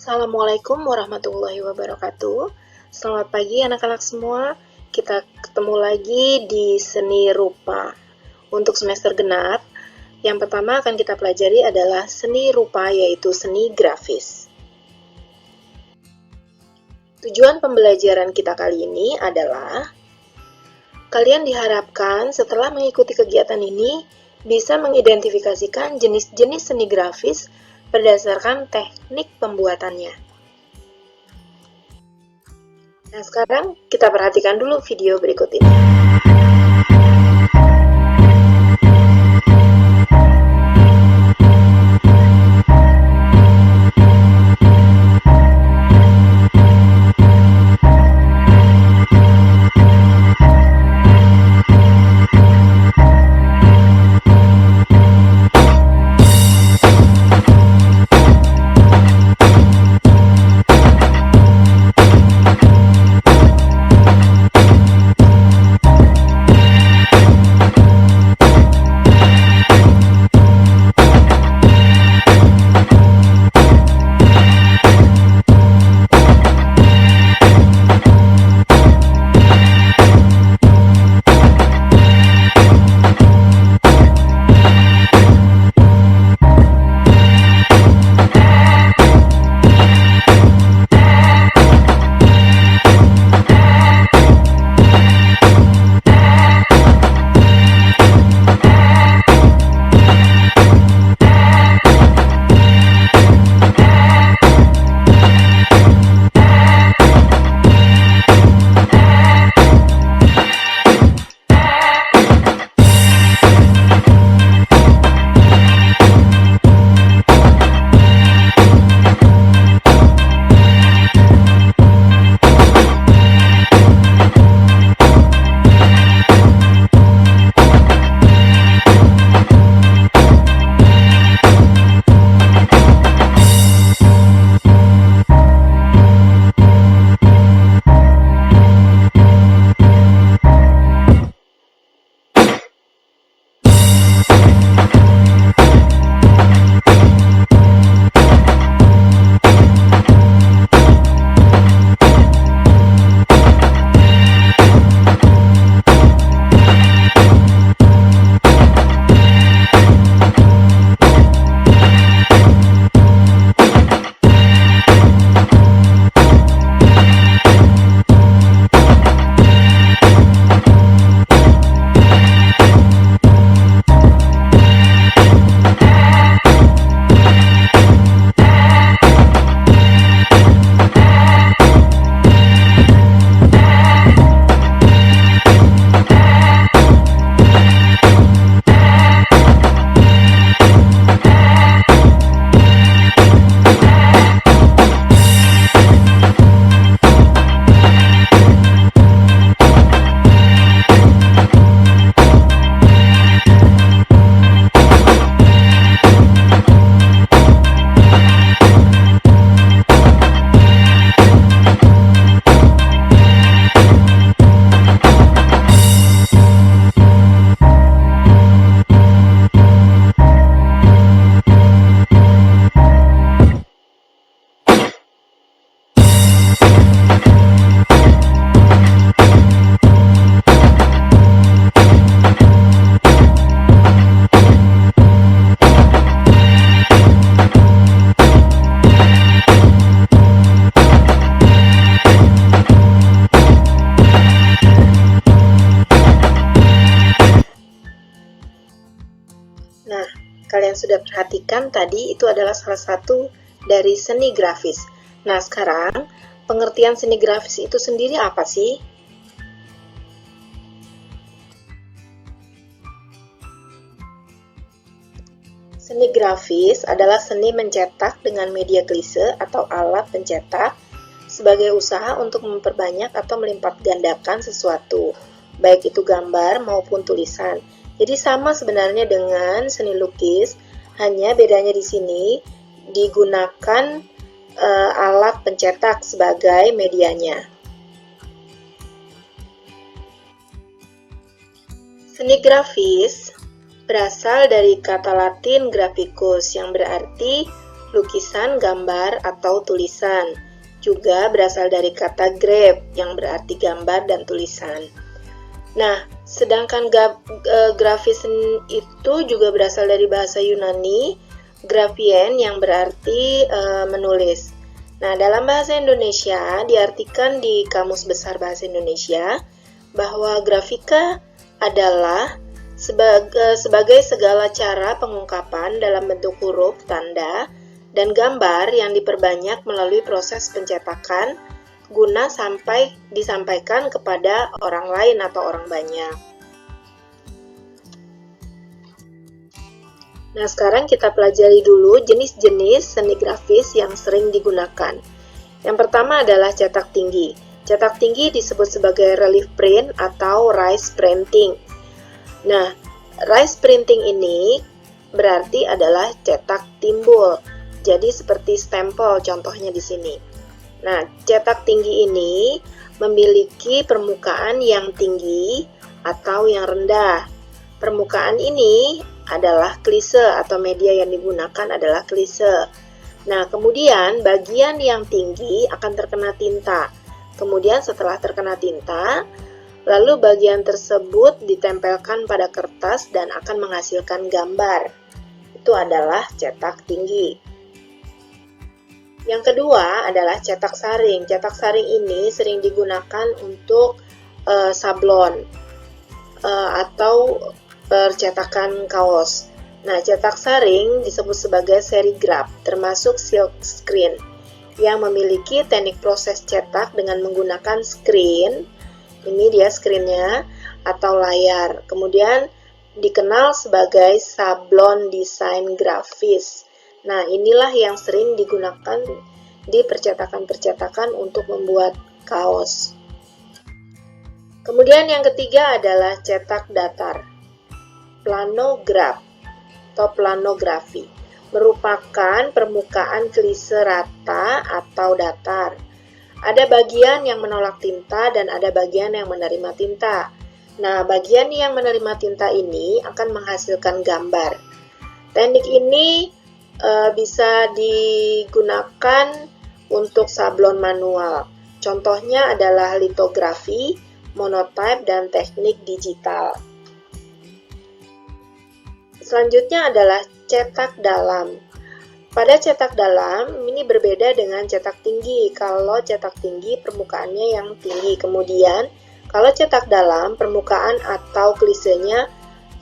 Assalamualaikum warahmatullahi wabarakatuh. Selamat pagi anak-anak semua. Kita ketemu lagi di seni rupa. Untuk semester genap, yang pertama akan kita pelajari adalah seni rupa, yaitu seni grafis. Tujuan pembelajaran kita kali ini adalah kalian diharapkan setelah mengikuti kegiatan ini bisa mengidentifikasikan jenis-jenis seni grafis berdasarkan teknik pembuatannya. Nah, sekarang kita perhatikan dulu video berikut ini. Nah, kalian sudah perhatikan tadi itu adalah salah satu dari seni grafis. Nah, sekarang pengertian seni grafis itu sendiri apa sih? Seni grafis adalah seni mencetak dengan media klise atau alat pencetak sebagai usaha untuk memperbanyak atau melipat gandakan sesuatu, baik itu gambar maupun tulisan. Jadi sama sebenarnya dengan seni lukis, hanya bedanya di sini digunakan alat pencetak sebagai medianya. Seni grafis berasal dari kata Latin graphicus yang berarti lukisan, gambar, atau tulisan. Juga berasal dari kata graph yang berarti gambar dan tulisan. Nah, sedangkan grafis itu juga berasal dari bahasa Yunani, graphien yang berarti menulis. Nah, dalam bahasa Indonesia diartikan di Kamus Besar Bahasa Indonesia bahwa grafika adalah sebagai segala cara pengungkapan dalam bentuk huruf, tanda, dan gambar yang diperbanyak melalui proses pencetakan guna sampai disampaikan kepada orang lain atau orang banyak. Nah, sekarang kita pelajari dulu jenis-jenis seni grafis yang sering digunakan. Yang pertama adalah cetak tinggi. Cetak tinggi disebut sebagai relief print atau raised printing. Nah, raised printing ini berarti adalah cetak timbul. Jadi seperti stempel contohnya di sini. Nah, cetak tinggi ini memiliki permukaan yang tinggi atau yang rendah. Permukaan ini adalah klise atau media yang digunakan adalah klise. Nah, kemudian bagian yang tinggi akan terkena tinta. Kemudian setelah terkena tinta, lalu bagian tersebut ditempelkan pada kertas dan akan menghasilkan gambar. Itu adalah cetak tinggi. Yang kedua adalah cetak saring. Cetak saring ini sering digunakan untuk sablon atau percetakan kaos. Nah, cetak saring disebut sebagai serigraf, termasuk silk screen, yang memiliki teknik proses cetak dengan menggunakan screen. Ini dia screennya atau layar. Kemudian dikenal sebagai sablon desain grafis. Nah, inilah yang sering digunakan di percetakan-percetakan untuk membuat kaos. Kemudian yang ketiga adalah cetak datar. Planograf atau planografi merupakan permukaan klise rata atau datar. Ada bagian yang menolak tinta dan ada bagian yang menerima tinta. Nah, bagian yang menerima tinta ini akan menghasilkan gambar. Teknik ini bisa digunakan untuk sablon manual. Contohnya adalah litografi, monotype, dan teknik digital. Selanjutnya adalah cetak dalam. Pada cetak dalam, ini berbeda dengan cetak tinggi. Kalau cetak tinggi, permukaannya yang tinggi. Kemudian, kalau cetak dalam, permukaan atau klisenya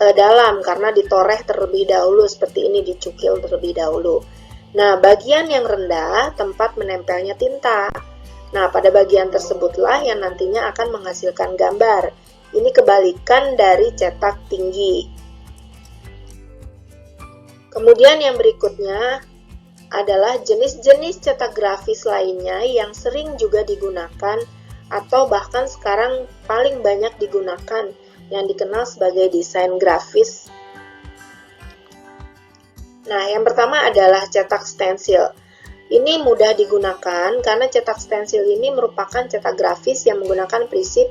dalam karena ditoreh terlebih dahulu, seperti ini, dicukil terlebih dahulu. Nah, bagian yang rendah, tempat menempelnya tinta. Nah, pada bagian tersebutlah yang nantinya akan menghasilkan gambar. Ini kebalikan dari cetak tinggi. Kemudian yang berikutnya adalah jenis-jenis cetak grafis lainnya yang sering juga digunakan atau bahkan sekarang paling banyak digunakan yang dikenal sebagai desain grafis. Nah, yang pertama adalah cetak stensil. Ini mudah digunakan karena cetak stensil ini merupakan cetak grafis yang menggunakan prinsip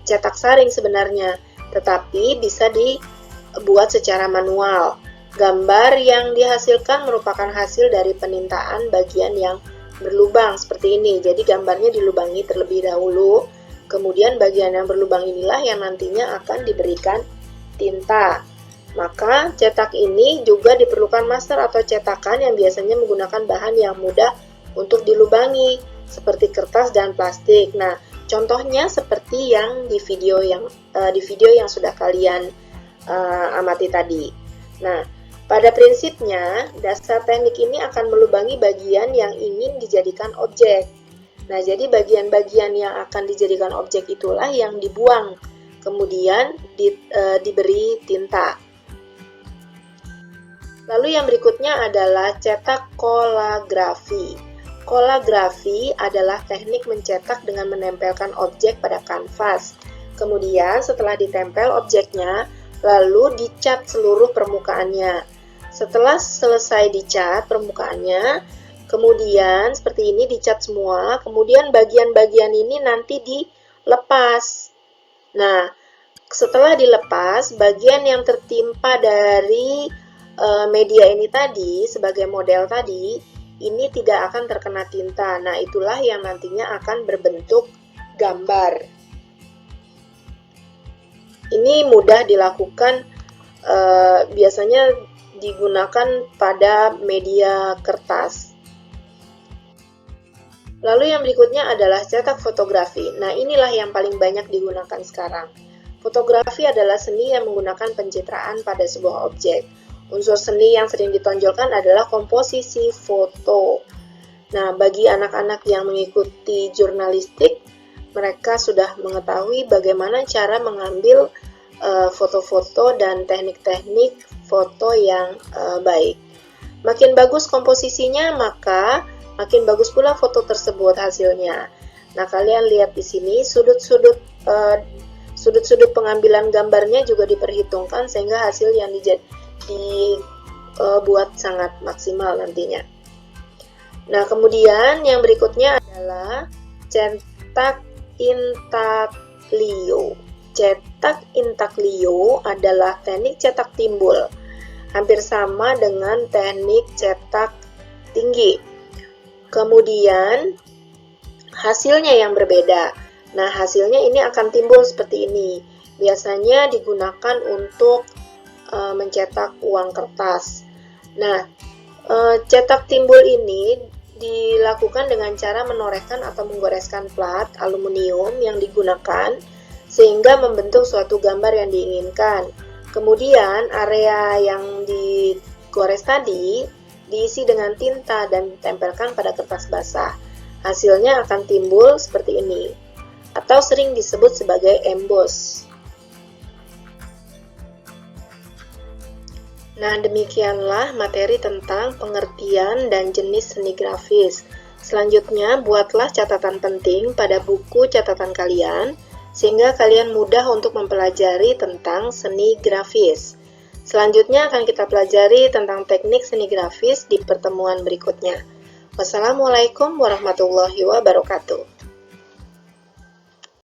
cetak saring sebenarnya, tetapi bisa dibuat secara manual. Gambar yang dihasilkan merupakan hasil dari penintaan bagian yang berlubang seperti ini. Jadi gambarnya dilubangi terlebih dahulu, kemudian bagian yang berlubang inilah yang nantinya akan diberikan tinta. Maka cetak ini juga diperlukan master atau cetakan yang biasanya menggunakan bahan yang mudah untuk dilubangi, seperti kertas dan plastik. Nah, contohnya seperti yang di video yang sudah kalian amati tadi. Nah, pada prinsipnya, dasar teknik ini akan melubangi bagian yang ingin dijadikan objek. Nah, jadi bagian-bagian yang akan dijadikan objek itulah yang dibuang, kemudian diberi tinta. Lalu yang berikutnya adalah cetak kolagrafi. Kolagrafi adalah teknik mencetak dengan menempelkan objek pada kanvas. Kemudian setelah ditempel objeknya, lalu dicat seluruh permukaannya. Setelah selesai dicat permukaannya, kemudian seperti ini dicat semua, kemudian bagian-bagian ini nanti dilepas. Nah, setelah dilepas, bagian yang tertimpa dari media ini tadi, sebagai model tadi, ini tidak akan terkena tinta. Nah, itulah yang nantinya akan berbentuk gambar. Ini mudah dilakukan, biasanya digunakan pada media kertas. Lalu yang berikutnya adalah cetak fotografi. Nah, inilah yang paling banyak digunakan sekarang. Fotografi adalah seni yang menggunakan pencitraan pada sebuah objek. Unsur seni yang sering ditonjolkan adalah komposisi foto. Nah, bagi anak-anak yang mengikuti jurnalistik, mereka sudah mengetahui bagaimana cara mengambil foto-foto dan teknik-teknik foto yang baik. Makin bagus komposisinya, maka makin bagus pula foto tersebut hasilnya. Nah, kalian lihat di sini sudut-sudut pengambilan gambarnya juga diperhitungkan sehingga hasil yang dibuat sangat maksimal nantinya. Nah, kemudian yang berikutnya adalah cetak intaglio. Cetak intaglio adalah teknik cetak timbul, hampir sama dengan teknik cetak tinggi. Kemudian hasilnya yang berbeda. Nah, hasilnya ini akan timbul seperti ini. Biasanya digunakan untuk mencetak uang kertas. Nah, cetak timbul ini dilakukan dengan cara menorehkan atau menggoreskan plat aluminium yang digunakan sehingga membentuk suatu gambar yang diinginkan. Kemudian area yang digores tadi diisi dengan tinta dan ditempelkan pada kertas basah. Hasilnya akan timbul seperti ini, atau sering disebut sebagai emboss. Nah, demikianlah materi tentang pengertian dan jenis seni grafis. Selanjutnya, buatlah catatan penting pada buku catatan kalian, sehingga kalian mudah untuk mempelajari tentang seni grafis. Selanjutnya akan kita pelajari tentang teknik seni grafis di pertemuan berikutnya. Wassalamualaikum warahmatullahi wabarakatuh.